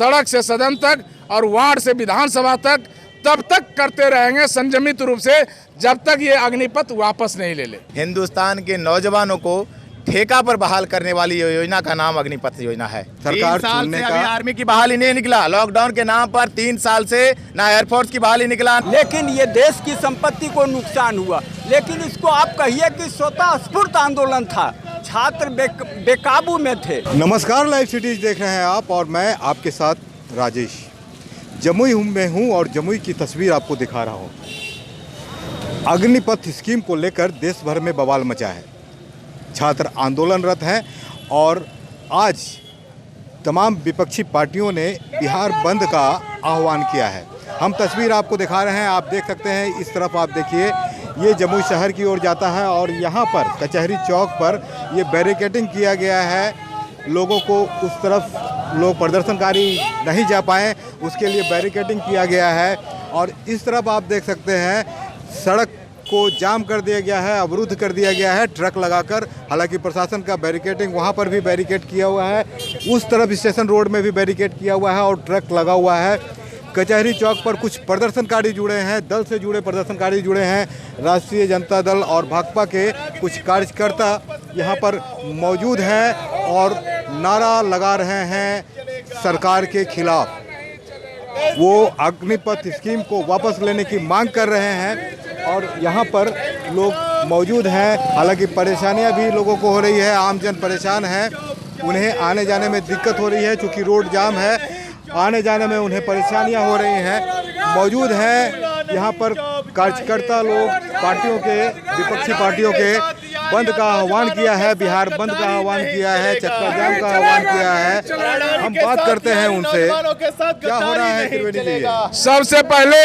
सड़क से सदन तक और वार्ड से विधानसभा तक तब तक करते रहेंगे संयमित रूप से जब तक ये अग्निपथ वापस नहीं ले हिंदुस्तान के नौजवानों को ठेका पर बहाल करने वाली योजना का नाम अग्निपथ योजना है। सरकार 3 साल से अभी आर्मी की बहाली नहीं निकला, लॉकडाउन के नाम पर 3 साल से ना एयरफोर्स की बहाली निकला। लेकिन ये देश की संपत्ति को नुकसान हुआ, लेकिन इसको आप कहिए कि स्वतः स्फूर्त आंदोलन था, छात्र बेकाबू में थे। नमस्कार, लाइव सिटीज देख रहे हैं आप और मैं आपके साथ राजेश। जमुई में हूँ और जमुई की तस्वीर आपको दिखा रहा हूँ। अग्निपथ स्कीम को लेकर देश भर में बवाल मचा है, छात्र आंदोलनरत हैं और आज तमाम विपक्षी पार्टियों ने बिहार बंद का आह्वान किया है। हम तस्वीर आपको दिखा रहे हैं, आप देख सकते हैं। इस तरफ आप देखिए, ये जमुई शहर की ओर जाता है और यहाँ पर कचहरी चौक पर ये बैरिकेडिंग किया गया है। लोगों को उस तरफ लोग प्रदर्शनकारी नहीं जा पाए, उसके लिए बैरिकेडिंग किया गया है। और इस तरफ आप देख सकते हैं सड़क को जाम कर दिया गया है, अवरुद्ध कर दिया गया है ट्रक लगाकर। हालांकि प्रशासन का बैरिकेडिंग, वहाँ पर भी बैरिकेड किया हुआ है, उस तरफ स्टेशन रोड में भी बैरिकेड किया हुआ है और ट्रक लगा हुआ है। कचहरी चौक पर कुछ प्रदर्शनकारी जुड़े हैं, दल से जुड़े प्रदर्शनकारी जुड़े हैं। राष्ट्रीय जनता दल और भाकपा के कुछ कार्यकर्ता यहाँ पर मौजूद हैं और नारा लगा रहे हैं सरकार के खिलाफ। वो अग्निपथ स्कीम को वापस लेने की मांग कर रहे हैं और यहाँ पर लोग मौजूद हैं। हालांकि परेशानियाँ भी लोगों को हो रही है, आमजन परेशान है, उन्हें आने जाने में दिक्कत हो रही है क्योंकि रोड जाम है, आने जाने में उन्हें परेशानियाँ हो रही हैं। मौजूद हैं यहाँ पर कार्यकर्ता लोग, पार्टियों के, विपक्षी पार्टियों के बंद का आह्वान किया है, बिहार बंद का आह्वान किया है, चक्का जाम का आह्वान किया है। हम बात करते हैं उनसे, क्या हो रहा है त्रिवेणी जी? सबसे पहले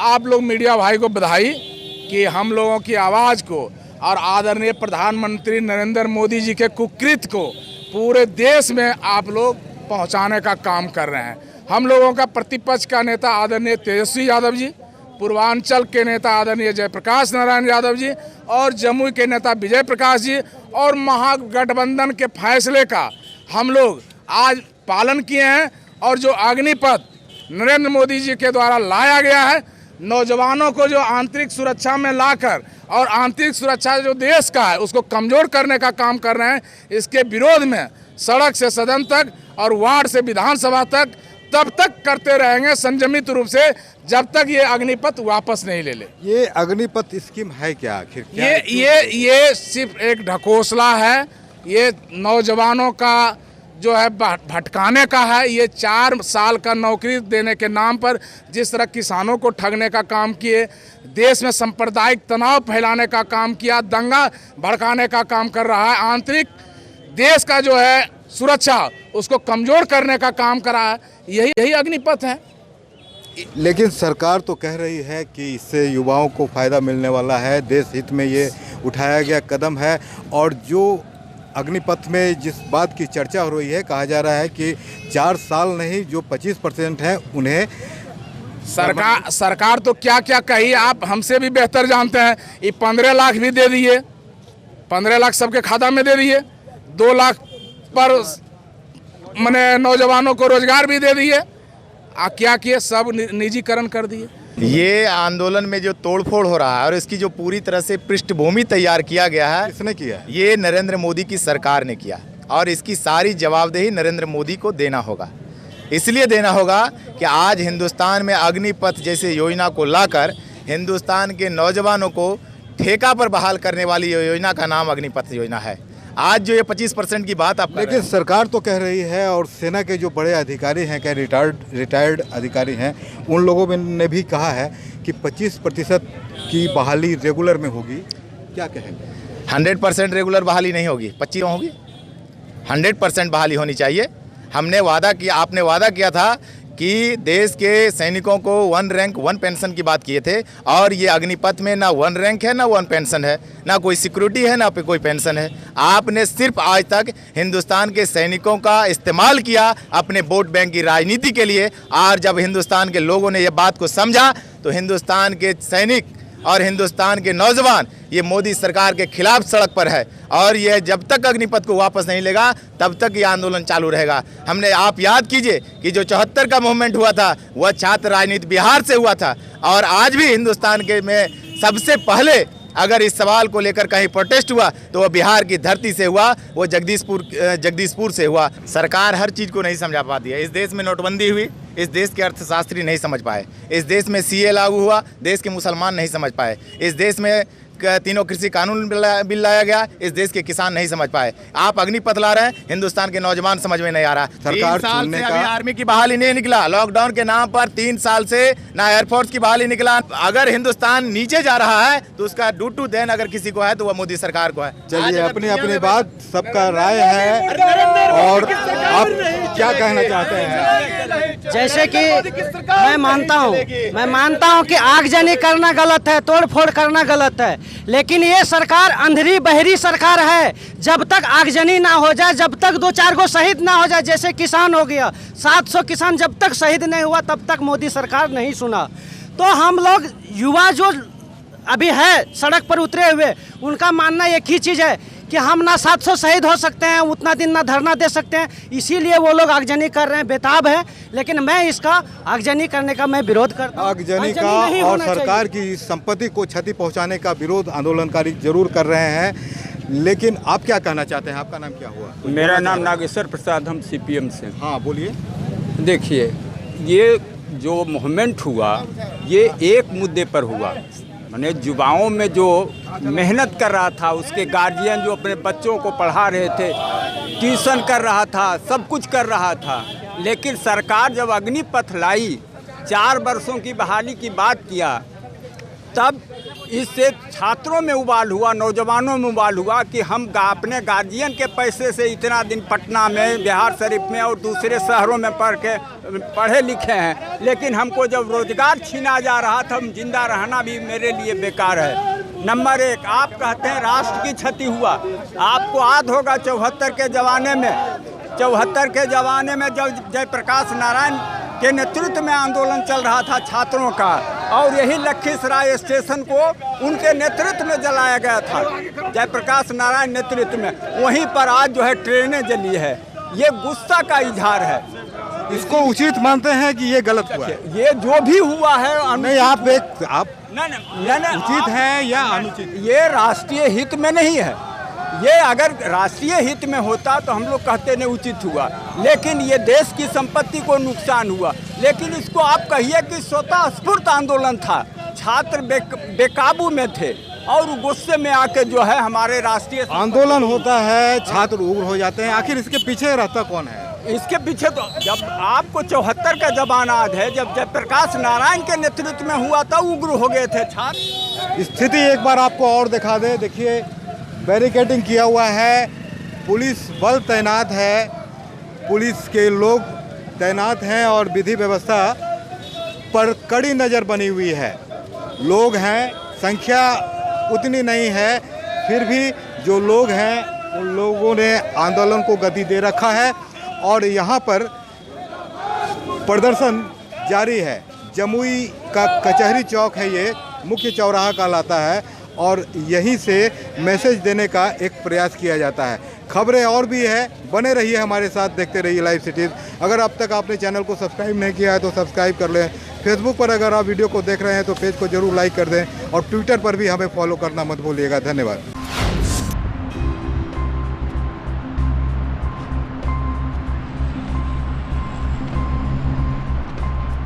आप लोग मीडिया भाई को बधाई कि हम लोगों की आवाज़ को और आदरणीय प्रधानमंत्री नरेंद्र मोदी जी के कुकृत्य को पूरे देश में आप लोग पहुंचाने का काम कर रहे हैं। हम लोगों का प्रतिपक्ष का नेता आदरणीय तेजस्वी यादव जी, पूर्वांचल के नेता आदरणीय जयप्रकाश नारायण यादव जी और जमुई के नेता विजय प्रकाश जी और महागठबंधन के फैसले का हम लोग आज पालन किए हैं। और जो अग्निपथ नरेंद्र मोदी जी के द्वारा लाया गया है, नौजवानों को जो आंतरिक सुरक्षा में लाकर और आंतरिक सुरक्षा जो देश का है उसको कमज़ोर करने का काम कर रहे हैं, इसके विरोध में सड़क से सदन तक और वार्ड से विधानसभा तक तब तक करते रहेंगे संयमित रूप से जब तक ये अग्निपथ वापस नहीं ले। ये अग्निपथ स्कीम है क्या आखिर? ये सिर्फ एक ढकोसला है, ये नौजवानों का जो है भटकाने का है। ये 4 साल का नौकरी देने के नाम पर जिस तरह किसानों को ठगने का काम किए, देश में सांप्रदायिक तनाव फैलाने का काम किया, दंगा भड़काने का काम कर रहा है, आंतरिक देश का जो है सुरक्षा उसको कमज़ोर करने का काम करा है, यही अग्निपथ है। लेकिन सरकार तो कह रही है कि इससे युवाओं को फ़ायदा मिलने वाला है, देश हित में ये उठाया गया कदम है। और जो अग्निपथ में जिस बात की चर्चा हो रही है, कहा जा रहा है कि 4 साल नहीं, जो 25% हैं उन्हें सरकार तो क्या क्या कही, आप हमसे भी बेहतर जानते हैं। ये 15 लाख भी दे दिए, 15 लाख सबके खाता में दे दिए, 2 लाख पर मैंने नौजवानों को रोजगार भी दे दिए। क्या किए? सब निजीकरण कर दिए। ये आंदोलन में जो तोड़फोड़ हो रहा है और इसकी जो पूरी तरह से पृष्ठभूमि तैयार किया गया है, किसने किया? ये नरेंद्र मोदी की सरकार ने किया और इसकी सारी जवाबदेही नरेंद्र मोदी को देना होगा। इसलिए देना होगा कि आज हिंदुस्तान में अग्निपथ जैसे योजना को लाकर हिंदुस्तान के नौजवानों को ठेका पर बहाल करने वाली योजना का नाम अग्निपथ योजना है। आज जो ये 25% की बात आप, लेकिन सरकार तो कह रही है और सेना के जो बड़े अधिकारी हैं, क्या रिटायर्ड अधिकारी हैं, उन लोगों ने भी कहा है कि 25% की बहाली रेगुलर में होगी। क्या कहेंगे? 100% रेगुलर बहाली नहीं होगी, 25 होगी। 100% बहाली होनी चाहिए। हमने वादा किया, आपने वादा किया था कि देश के सैनिकों को 1 रैंक 1 पेंशन की बात किए थे और ये अग्निपथ में ना 1 रैंक है, ना 1 पेंशन है, ना कोई सिक्योरिटी है, ना पे कोई पेंशन है। आपने सिर्फ आज तक हिंदुस्तान के सैनिकों का इस्तेमाल किया अपने वोट बैंक की राजनीति के लिए। और जब हिंदुस्तान के लोगों ने ये बात को समझा तो हिंदुस्तान के सैनिक और हिंदुस्तान के नौजवान ये मोदी सरकार के खिलाफ सड़क पर है और ये जब तक अग्निपथ को वापस नहीं लेगा तब तक ये आंदोलन चालू रहेगा। हमने आप याद कीजिए कि जो 74 का मूवमेंट हुआ था वह छात्र राजनीति बिहार से हुआ था और आज भी हिंदुस्तान के में सबसे पहले अगर इस सवाल को लेकर कहीं प्रोटेस्ट हुआ तो वह बिहार की धरती से हुआ, वो जगदीशपुर से हुआ। सरकार हर चीज़ को नहीं समझा पाती है। इस देश में नोटबंदी हुई, इस देश के अर्थशास्त्री नहीं समझ पाए। इस देश में सीए लागू हुआ, देश के मुसलमान नहीं समझ पाए। इस देश में तीनों कृषि कानून बिल लाया गया, इस देश के किसान नहीं समझ पाए। आप अग्निपथ ला रहे हैं, हिंदुस्तान के नौजवान समझ में नहीं आ रहा। सरकार 3 साल से अभी आर्मी की बहाली नहीं निकला, लॉकडाउन के नाम पर 3 साल से ना एयरफोर्स की बहाली निकला। अगर हिंदुस्तान नीचे जा रहा है तो उसका ड्यू टू देन अगर किसी को है तो वह मोदी सरकार को है। चलिए, अपनी अपनी बात सबका राय है और आप क्या कहना चाहते हैं? जैसे कि मैं मानता हूँ कि आगजनी करना गलत है, तोड़ फोड़ करना गलत है, लेकिन ये सरकार अंधेरी बहरी सरकार है। जब तक आगजनी ना हो जाए, जब तक 2-4 गो शहीद ना हो जाए, जैसे किसान हो गया 700 किसान जब तक शहीद नहीं हुआ तब तक मोदी सरकार नहीं सुना। तो हम लोग युवा जो अभी है सड़क पर उतरे हुए, उनका मानना एक ही चीज़ है कि हम ना 700 शहीद हो सकते हैं, उतना दिन ना धरना दे सकते हैं, इसीलिए वो लोग आगजनी कर रहे हैं, बेताब है। लेकिन मैं इसका आगजनी करने का मैं विरोध करता हूं। आगजनी का और सरकार की संपत्ति को क्षति पहुंचाने का विरोध आंदोलनकारी जरूर कर रहे हैं, लेकिन आप क्या कहना चाहते हैं? आपका नाम क्या हुआ? मेरा नाम नागेश्वर प्रसाद, हम सीपीएम से। हाँ, बोलिए। देखिए, ये जो मूवमेंट हुआ ये एक मुद्दे पर हुआ, माने युवाओं में जो मेहनत कर रहा था, उसके गार्जियन जो अपने बच्चों को पढ़ा रहे थे, ट्यूशन कर रहा था, सब कुछ कर रहा था। लेकिन सरकार जब अग्निपथ लाई, 4 वर्षों की बहाली की बात किया, तब इससे छात्रों में उबाल हुआ, नौजवानों में उबाल हुआ कि हम अपने गार्जियन के पैसे से इतना दिन पटना में, बिहार शरीफ में और दूसरे शहरों में पढ़े लिखे हैं, लेकिन हमको जब रोजगार छीना जा रहा था, हम जिंदा रहना भी मेरे लिए बेकार है। नंबर 1, आप कहते हैं राष्ट्र की क्षति हुआ। आपको याद होगा 74 के ज़माने में जब जयप्रकाश नारायण के नेतृत्व में आंदोलन चल रहा था छात्रों का, और यही लखीसराय स्टेशन को उनके नेतृत्व में जलाया गया था, जयप्रकाश नारायण नेतृत्व में। वहीं पर आज जो है ट्रेनें जली है। ये गुस्सा का इजहार है। इसको उचित मानते हैं कि ये गलत हुआ है? ये जो भी हुआ है नहीं, आप नहीं, उचित है या अनुचित? ये राष्ट्रीय हित में नहीं है। ये अगर राष्ट्रीय हित में होता तो हम लोग कहते नहीं उचित हुआ, लेकिन ये देश की संपत्ति को नुकसान हुआ। लेकिन इसको आप कहिए कि स्वतः स्फूर्त आंदोलन था, छात्र बेकाबू में थे और गुस्से में आके जो है हमारे राष्ट्रीय आंदोलन होता है, छात्र उग्र हो जाते हैं। आखिर इसके पीछे रहता कौन है? इसके पीछे तो जब आपको 74 का जमाना याद है, जब जयप्रकाश नारायण के नेतृत्व में हुआ था, उग्र हो गए थे छात्र। स्थिति एक बार आपको और दिखा दे। देखिए, बैरिकेडिंग किया हुआ है, पुलिस बल तैनात है, पुलिस के लोग तैनात हैं और विधि व्यवस्था पर कड़ी नज़र बनी हुई है। लोग हैं, संख्या उतनी नहीं है, फिर भी जो लोग हैं उन लोगों ने आंदोलन को गति दे रखा है और यहाँ पर प्रदर्शन जारी है। जमुई का कचहरी चौक है, ये मुख्य चौराहा कहलाता है और यहीं से मैसेज देने का एक प्रयास किया जाता है। खबरें और भी है, बने रहिए हमारे साथ, देखते रहिए लाइव सिटीज़। अगर अब तक आपने चैनल को सब्सक्राइब नहीं किया है तो सब्सक्राइब कर लें। फेसबुक पर अगर आप वीडियो को देख रहे हैं तो पेज को जरूर लाइक कर दें और ट्विटर पर भी हमें फॉलो करना मत भूलिएगा। धन्यवाद।